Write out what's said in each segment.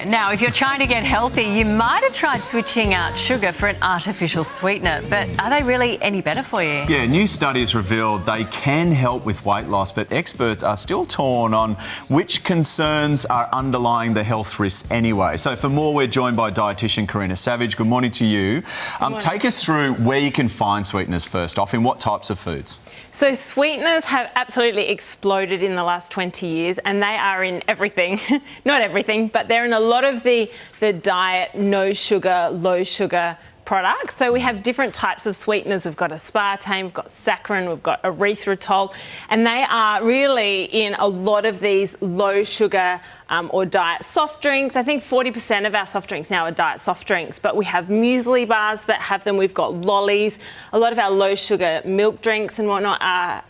Yeah. Now, if you're trying to get healthy, you might have tried switching out sugar for an artificial sweetener, but are they really any better for you? Yeah, new studies revealed they can help with weight loss, but experts are still torn on which concerns are underlying the health risks anyway. So for more, we're joined by dietitian Karina Savage. Good morning to you. Take us through where you can find sweeteners first off, in what types of foods? So sweeteners have absolutely exploded in the last 20 years, and they are in everything. Not everything, but they're in a lot of the diet, no sugar, low sugar products. So we have different types of sweeteners. We've got aspartame, we've got saccharin, we've got erythritol, and they are really in a lot of these low sugar or diet soft drinks. I think 40% of our soft drinks now are diet soft drinks, but we have muesli bars that have them. We've got lollies. A lot of our low sugar milk drinks and whatnot are,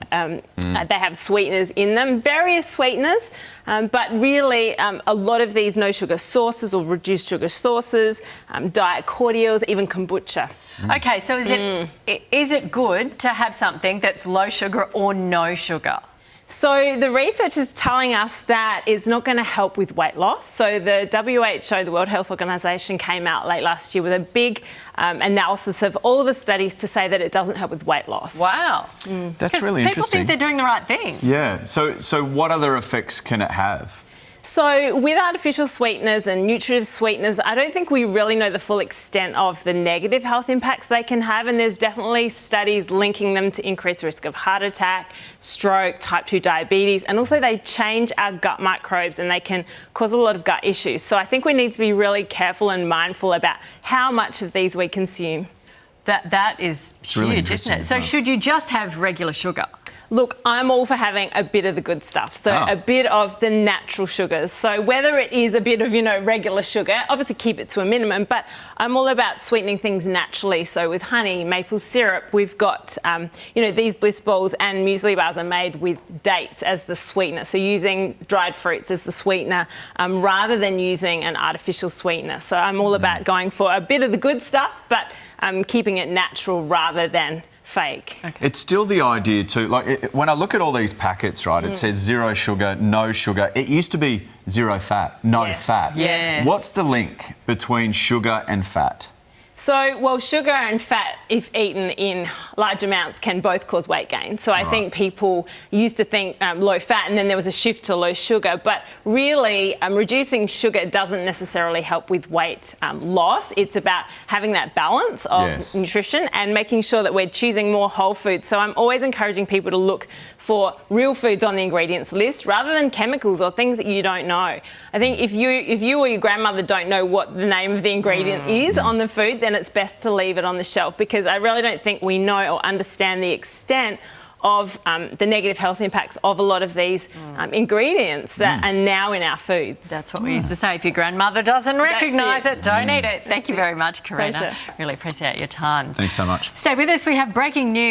they have sweeteners in them, various sweeteners, but really a lot of these no sugar sauces or reduced sugar sauces, diet cordials, even kombucha. Okay, so is it good to have something that's low sugar or no sugar? So the research is telling us that it's not going to help with weight loss. So the WHO, the World Health Organization, came out late last year with a big analysis of all the studies to say that it doesn't help with weight loss. Wow. That's really People interesting. think they're doing the right thing. Yeah. So what other effects can it have? So with artificial sweeteners and nutritive sweeteners, I don't think we really know the full extent of the negative health impacts they can have, and there's definitely studies linking them to increased risk of heart attack, stroke, type 2 diabetes, and also they change our gut microbes and they can cause a lot of gut issues. So I think we need to be really careful and mindful about how much of these we consume. That is huge, isn't it? So should you just have regular sugar? Look, I'm all for having a bit of the good stuff, so a bit of the natural sugars. So whether it is a bit of, regular sugar, obviously keep it to a minimum, but I'm all about sweetening things naturally. So with honey, maple syrup, we've got, these bliss balls and muesli bars are made with dates as the sweetener. So using dried fruits as the sweetener rather than using an artificial sweetener. So I'm all about going for a bit of the good stuff, but keeping it natural rather than fake. Okay. It's still the idea too, when I look at all these packets, right, it says zero sugar, no sugar. It used to be zero fat, no fat. Yes. What's the link between sugar and fat? So, well, sugar and fat, if eaten in large amounts, can both cause weight gain. So I think people used to think low fat and then there was a shift to low sugar. But really, reducing sugar doesn't necessarily help with weight loss. It's about having that balance of nutrition and making sure that we're choosing more whole foods. So I'm always encouraging people to look for real foods on the ingredients list rather than chemicals or things that you don't know. I think if you or your grandmother don't know what the name of the ingredient is on the food, then it's best to leave it on the shelf, because I really don't think we know or understand the extent of the negative health impacts of a lot of these ingredients that are now in our foods. That's what we used to say. If your grandmother doesn't recognise it, don't eat it. Thank you very much, Karina. Pleasure. Really appreciate your time. Thanks so much. Stay with us. We have breaking news.